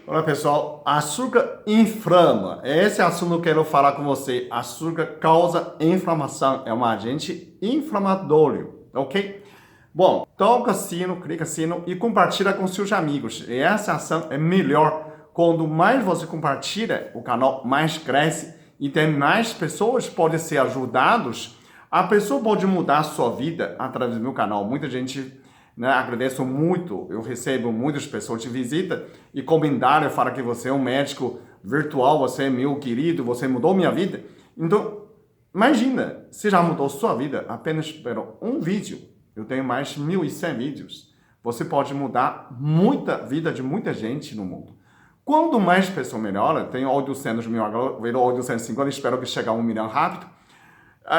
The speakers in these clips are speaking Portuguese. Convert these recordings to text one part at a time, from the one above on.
Olá pessoal, açúcar inflama. Esse assunto eu quero falar com você. Açúcar causa inflamação, é um agente inflamatório, ok? Bom, toca sino, clica sino e compartilha com seus amigos. E essa ação é melhor. Quando mais você compartilha, o canal mais cresce e tem mais pessoas que podem ser ajudadas. A pessoa pode mudar a sua vida através do meu canal. Muita gente, né, agradeço muito, eu recebo muitas pessoas de visita e comentário, fala que você é um médico virtual, você é meu querido, você mudou minha vida. Então, imagina, se já mudou sua vida apenas por um vídeo. Eu tenho mais de 1.100 vídeos. Você pode mudar muita vida de muita gente no mundo. Quanto mais pessoas melhora, tenho 800 mil agora, virou 850, espero que chegue a 1 milhão rápido.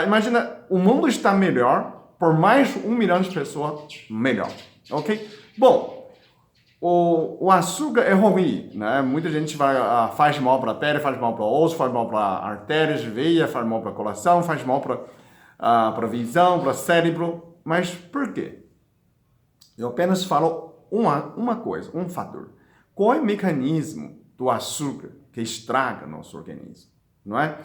Imagina, o mundo está melhor, por mais 1 milhão de pessoas, melhor, ok? Bom, o açúcar é ruim, né? Muita gente faz mal para a pele, faz mal para o osso, faz mal para artérias, veia, faz mal para o coração, faz mal para a visão, para o cérebro. Mas por quê? Eu apenas falo uma coisa, um fator. Qual é o mecanismo do açúcar que estraga nosso organismo? Não é?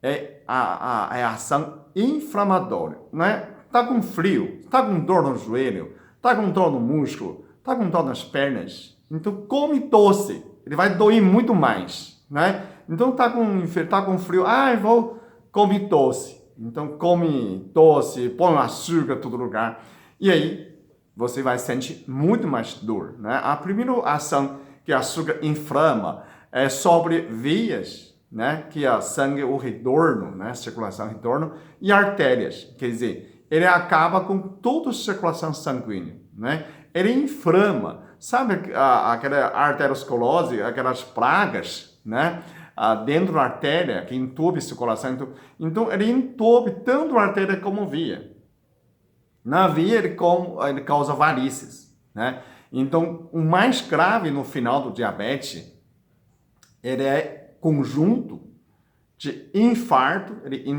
É a ação inflamatória, né? Tá com frio, tá com dor no joelho, tá com dor no músculo, tá com dor nas pernas, então come doce, ele vai doer muito mais, né? Então tá com frio, vou comer doce, então come doce, põe açúcar em todo lugar, e aí você vai sentir muito mais dor, né? A primeira ação que o açúcar inflama é sobre veias, né, que é sangue, o retorno, né, circulação, retorno, e artérias, quer dizer, ele acaba com toda a circulação sanguínea, né, ele inflama, sabe aquela arteriosclerose, aquelas pragas, né, dentro da artéria, que entupe a circulação, então ele entupe tanto a artéria como a via. Na via ele causa varices, né, então o mais grave no final do diabetes, ele é conjunto de infarto, ele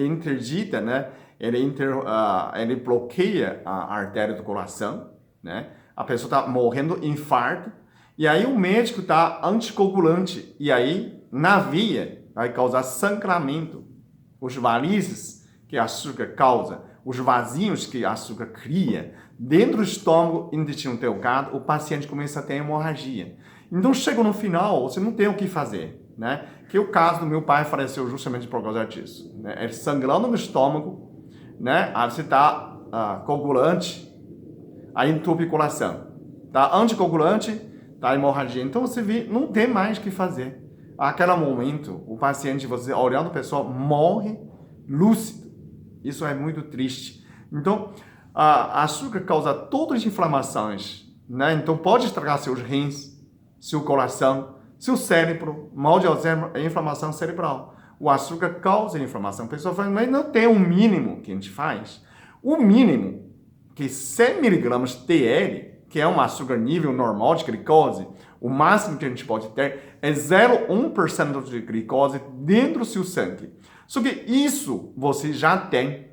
interdita, né? Ele bloqueia a artéria do coração, né? A pessoa está morrendo de infarto, e aí o médico está anticoagulante, e aí na via vai causar sangramento. Os varizes que açúcar causa, os vasinhos que açúcar cria, dentro do estômago, intestino delgado, o paciente começa a ter hemorragia. Então, chega no final, você não tem o que fazer, né? Que o caso do meu pai faleceu justamente por causa disso, né? Ele sangrando no estômago, né? Aí você tá coagulante, aí entupe o coração. Tá anticoagulante, tá hemorragia. Então, você vê, não tem mais o que fazer. Aquele momento, o paciente, você olhando a pessoa, morre lúcido. Isso é muito triste. Então, açúcar causa todas as inflamações, né? Então, pode estragar seus rins, seu coração, seu cérebro, mal de Alzheimer é inflamação cerebral. O açúcar causa inflamação. A pessoa fala, mas não tem um mínimo que a gente faz. O mínimo, que 100 miligramas TL, que é um açúcar nível normal de glicose, o máximo que a gente pode ter é 0,1% de glicose dentro do seu sangue. Só que isso você já tem.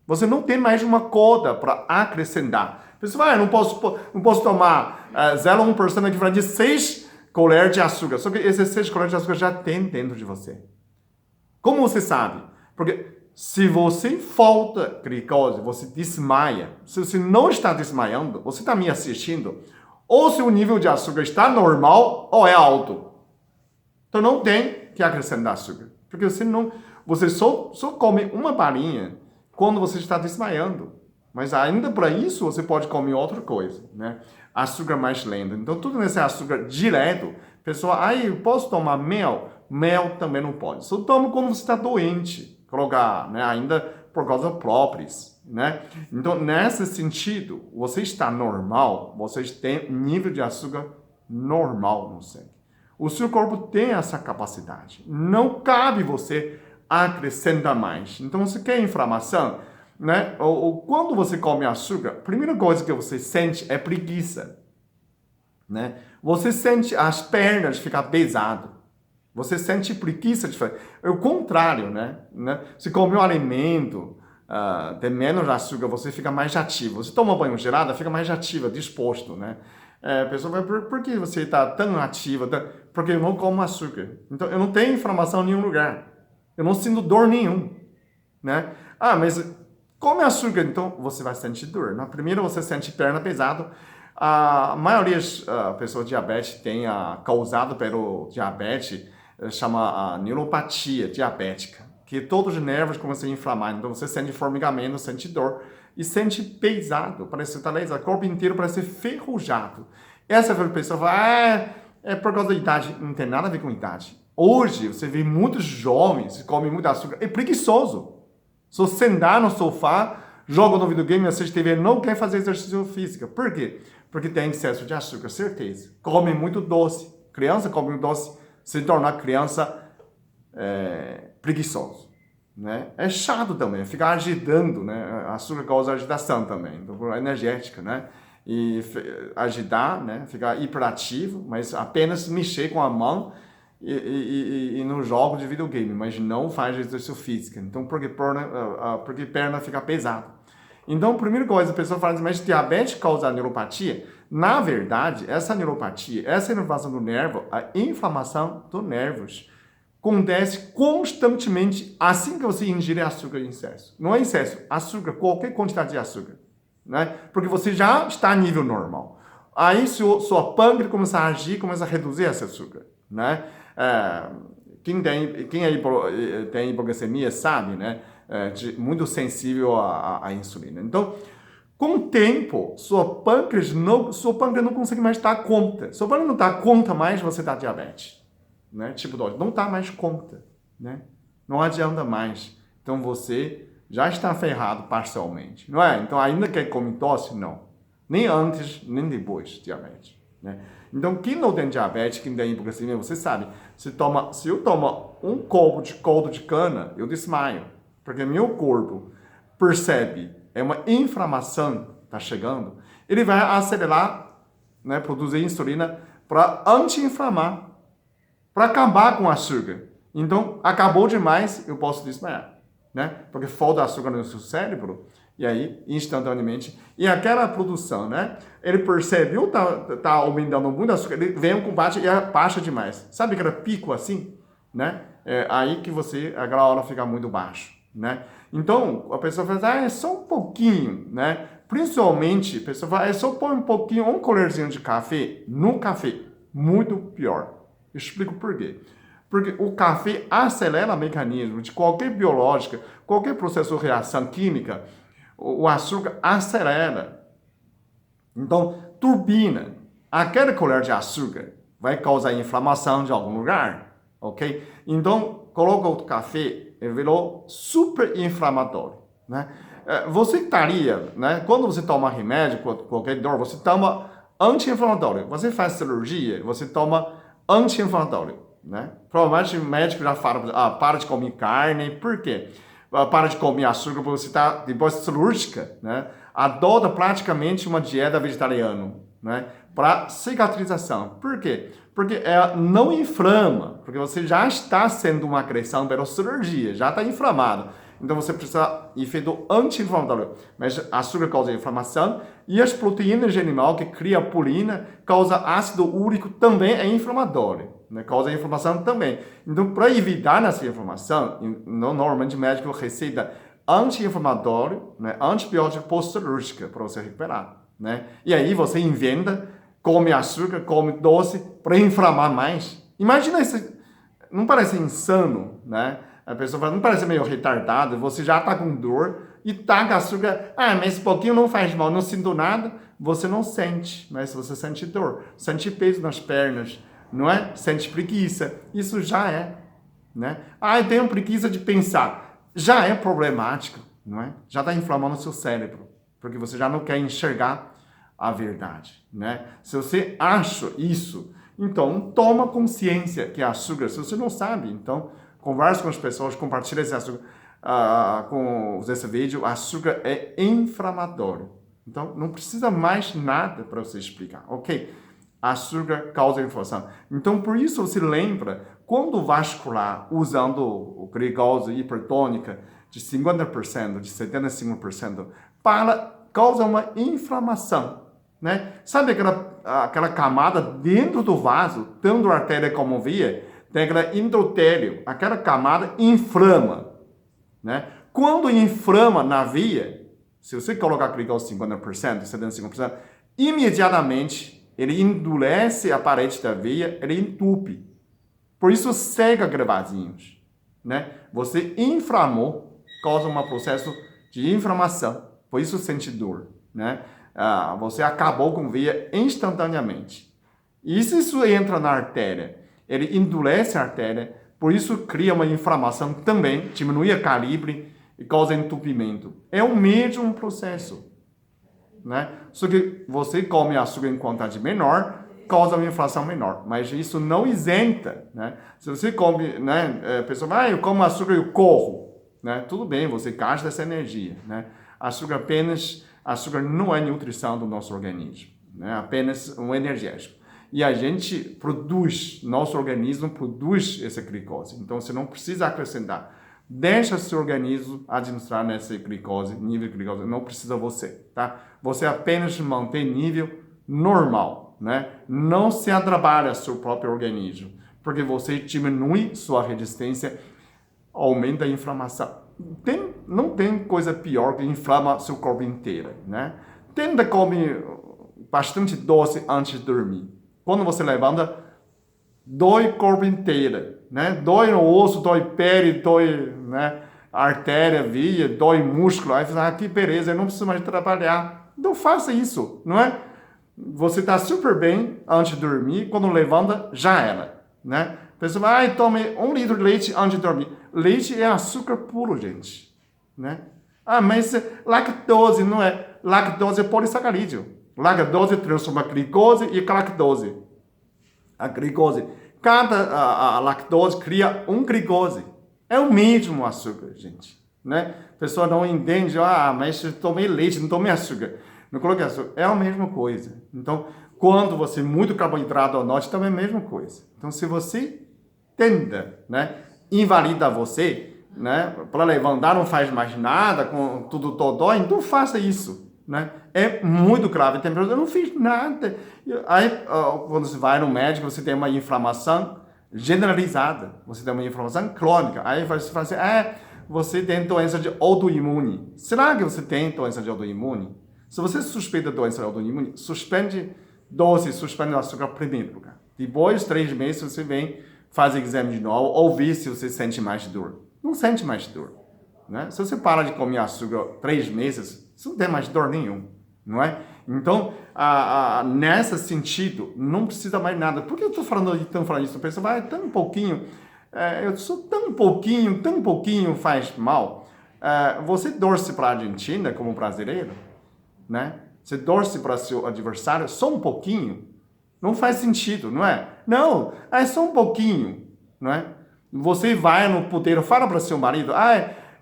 Você não tem mais uma coda para acrescentar. Você vai, não posso tomar 0,1% equivalente de 6 colheres de açúcar. Só que esses 6 colheres de açúcar já tem dentro de você. Como você sabe? Porque se você falta glicose, você desmaia. Se você não está desmaiando, você está me assistindo, ou seu nível de açúcar está normal ou é alto. Então não tem que acrescentar açúcar. Porque você só come uma balinha quando você está desmaiando. Mas ainda para isso você pode comer outra coisa, né? Açúcar mais lento. Então tudo nesse açúcar direto. Pessoal, eu posso tomar mel? Mel também não pode. Só toma quando você está doente. Colocar, né? Ainda por causa próprias, né? Então nesse sentido, você está normal, você tem nível de açúcar normal no sangue. O seu corpo tem essa capacidade. Não cabe você acrescentar mais. Então você quer inflamação? Né? Ou quando você come açúcar, a primeira coisa que você sente é preguiça, né? Você sente as pernas ficar pesado. Você sente preguiça de fazer. É o contrário, né? Se come um alimento, tem menos açúcar, você fica mais ativo. Você toma banho gelado, fica mais ativo, disposto, né? A pessoa vai, por que você está tão ativa? Porque eu não como açúcar. Então, eu não tenho inflamação em nenhum lugar. Eu não sinto dor nenhum, né? Ah, mas come açúcar, então você vai sentir dor. Na primeira, você sente perna pesado. A maioria das pessoas diabetes tem causado pelo diabetes, chama a neuropatia diabética, que todos os nervos começam a inflamar. Então, você sente formigamento, sente dor e sente pesado, parece que o corpo inteiro parece ferrujado. Essa pessoa fala, é por causa da idade. Não tem nada a ver com idade. Hoje, você vê muitos jovens que comem muito açúcar. É preguiçoso. Se você sentar no sofá, joga no videogame, assiste TV, não quer fazer exercício físico. Por quê? Porque tem excesso de açúcar, certeza. Come muito doce. Criança come muito doce, se torna criança preguiçoso. Né? É chato também, ficar agitando, né? Açúcar causa agitação também, então, energética, né? E agitar, né? Ficar hiperativo, mas apenas mexer com a mão e no jogo de videogame, mas não faz exercício físico. Então, porque perna fica pesada. Então, a primeira coisa, a pessoa fala assim, mas diabetes causa neuropatia? Na verdade, essa neuropatia, essa inervação do nervo, a inflamação dos nervos, acontece constantemente assim que você ingere açúcar em excesso. Não é excesso, açúcar, qualquer quantidade de açúcar. Né? Porque você já está a nível normal. Aí sua pâncreas começa a agir, começa a reduzir esse açúcar. Né? Quem tem hipoglicemia sabe, né? Muito sensível à insulina. Então, com o tempo, sua pâncreas não consegue mais dar conta. Sua pâncreas não dá conta mais, você dá diabetes. Né? Tipo 2, não dá mais conta, né? Não adianta mais. Então você já está ferrado parcialmente, não é? Então ainda quer comer doce? Não. Nem antes, nem depois de diabetes, né? Então quem não tem diabetes, quem tem hipoglicemia, você sabe, se eu tomar um copo de caldo de cana, eu desmaio, porque meu corpo percebe, é uma inflamação, está chegando, ele vai acelerar, né, produzir insulina para anti-inflamar, para acabar com o açúcar. Então, acabou demais, eu posso desmaiar, né? Porque falta açúcar no seu cérebro, e aí, instantaneamente, e aquela produção, né? Ele percebeu que tá aumentando muito açúcar, ele vem um combate e baixa demais. Sabe aquele pico assim, né? É aí que aquela hora fica muito baixo, né? Então, a pessoa fala, é só um pouquinho, né? Principalmente, a pessoa fala, é só pôr um pouquinho, um colherzinho de café no café. Muito pior. Eu explico por quê. Porque o café acelera o mecanismo de qualquer biológica, qualquer processo de reação química, o açúcar acelera. Então, turbina. Aquela colher de açúcar vai causar inflamação de algum lugar, ok? Então, coloca o café, ele virou super inflamatório, né? Você estaria, né? Quando você toma remédio, qualquer dor, você toma anti-inflamatório. Você faz cirurgia, você toma anti-inflamatório, né? Provavelmente o médico já fala, para de comer carne, por quê? Para de comer açúcar, porque você está depois cirúrgica, né? Adota praticamente uma dieta vegetariana, né? Para cicatrização. Por quê? Porque não inflama, porque você já está sendo uma agressão pela cirurgia, já está inflamado. Então você precisa efeito anti-inflamatório. Mas açúcar causa inflamação e as proteínas de animal que cria purina causa ácido úrico também é inflamatório, né? Causa inflamação também. Então para evitar essa inflamação, normalmente o médico receita anti-inflamatório, né? Antibiótico pós-cirúrgica para você recuperar, né? E aí você inventa, come açúcar, come doce para inflamar mais. Imagina isso, não parece insano, né? A pessoa fala, não parece meio retardado, você já está com dor e taca açúcar, mas esse pouquinho não faz mal, não sinto nada, você não sente, mas você sente dor, sente peso nas pernas, não é? Sente preguiça, isso já é, né? Eu tenho preguiça de pensar, já é problemático, não é? Já está inflamando o seu cérebro, porque você já não quer enxergar a verdade, né? Se você acha isso, então toma consciência que é açúcar, se você não sabe, então converse com as pessoas, compartilhe esse açúcar com esse vídeo. Açúcar é inflamatório. Então, não precisa mais nada para você explicar, ok? Açúcar causa inflamação. Então, por isso você lembra, quando vascular, usando o glicose hipertônica de 50%, de 75%, causa uma inflamação, né? Sabe aquela aquela camada dentro do vaso, tanto artéria como via, tem aquele endotélio, aquela camada inflama, né? Quando inflama na via, se você colocar glicose 50%, 75%, imediatamente ele endurece a parede da via, ele entupe. Por isso seca aqueles vasinhos, né? Você inflamou, causa um processo de inflamação, por isso sente dor, né? Você acabou com a via instantaneamente. E se isso entra na artéria, ele endurece a artéria, por isso cria uma inflamação também, diminui o calibre e causa entupimento. É o mesmo processo, né? Só que você come açúcar em quantidade menor, causa uma inflação menor, mas isso não isenta, né? Se você come, né, a pessoa, eu como açúcar e eu corro, né? Tudo bem, você gasta essa energia, né? Açúcar não é nutrição do nosso organismo, né? Apenas um energético. E a gente produz, nosso organismo produz essa glicose. Então, você não precisa acrescentar. Deixa seu organismo administrar nessa glicose, nível de glicose. Não precisa você, tá? Você apenas mantém nível normal, né? Não se atrapalha seu próprio organismo, porque você diminui sua resistência, aumenta a inflamação. Não tem coisa pior que inflama seu corpo inteiro, né? Tenta comer bastante doce antes de dormir. Quando você levanta, dói o corpo inteiro, né? Dói no osso, dói pele, dói, né, artéria, via, dói músculo. Aí você fala, que beleza, eu não preciso mais trabalhar. Não faça isso, não é? Você está super bem antes de dormir, quando levanta, já era, né? A pessoa vai, tome 1 litro de leite antes de dormir. Leite é açúcar puro, gente, né? Mas lactose não é. Lactose é polissacarídeo. Lactose transforma glicose e galactose. A glicose, cada lactose cria um glicose. É o mesmo açúcar, gente, né? A pessoa não entende, mas eu tomei leite, não tomei açúcar. Não coloquei açúcar. É a mesma coisa. Então, quando você muito carboidrato à noite, também é a mesma coisa. Então, se você tenta, né, invalida você, né, para levantar não faz mais nada, com tudo dói, então faça isso. Né? É muito grave. Tem pessoas, eu não fiz nada. Aí, quando você vai no médico, você tem uma inflamação generalizada. Você tem uma inflamação crônica. Aí você fala assim, você tem doença de autoimune. Será que você tem doença de autoimune? Se você suspeita de doença de autoimune, suspende doce, suspende o açúcar primeiro lugar. Depois, 3 meses, você vem, faz exame de novo, ou vê se você sente mais dor. Não sente mais dor. Né? Se você para de comer açúcar 3 meses, você não tem mais dor nenhuma, não é? Então, nesse sentido, não precisa mais nada. Por que eu estou falando isso? A pessoa vai tão pouquinho, eu sou tão pouquinho faz mal. Você torce para a Argentina como brasileiro, né? Você torce para seu adversário só um pouquinho. Não faz sentido, não é? Não, é só um pouquinho, não é? Você vai no puteiro, fala para seu marido,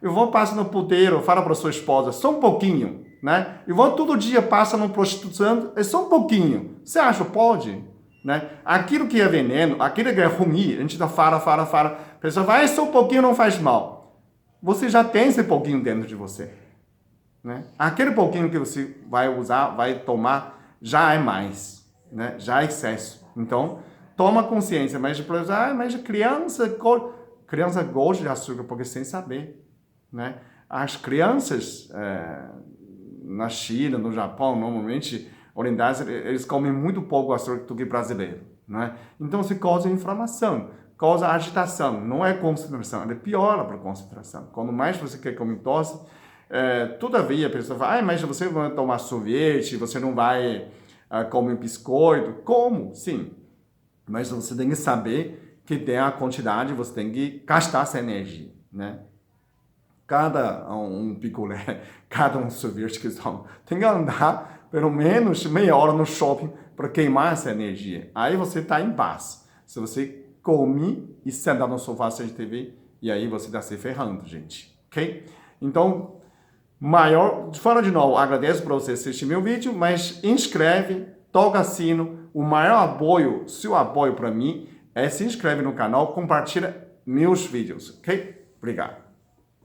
eu vou passar no puteiro, fala para sua esposa, só um pouquinho, né? Eu vou todo dia passar no prostituição, é só um pouquinho. Você acha pode? Né? Aquilo que é veneno, aquilo que é ruim, a gente fala. A pessoa vai, só um pouquinho não faz mal. Você já tem esse pouquinho dentro de você, né? Aquele pouquinho que você vai usar, vai tomar, já é mais, né? Já é excesso. Então, toma consciência. Mas a criança gosta de açúcar porque sem saber. Né? As crianças na China, no Japão, normalmente orientais, eles comem muito pouco açúcar do que brasileiro. Né? Então, se causa inflamação, causa agitação, não é concentração, ele piora para a concentração. Quando mais você quer comer doce, todavia a pessoa fala, mas você vai tomar sorvete, você não vai comer biscoito. Como? Sim. Mas você tem que saber que tem a quantidade, você tem que gastar essa energia, né? Cada um picolé, cada um sorvete que toma, tem que andar pelo menos meia hora no shopping para queimar essa energia. Aí você está em paz. Se você come e sentar no sofá sem TV, e aí você está se ferrando, gente. Ok? Então, fala de novo, agradeço por você assistir meu vídeo, mas inscreve, toca sino. O maior apoio, seu apoio para mim, é se inscreve no canal, compartilha meus vídeos. Ok? Obrigado.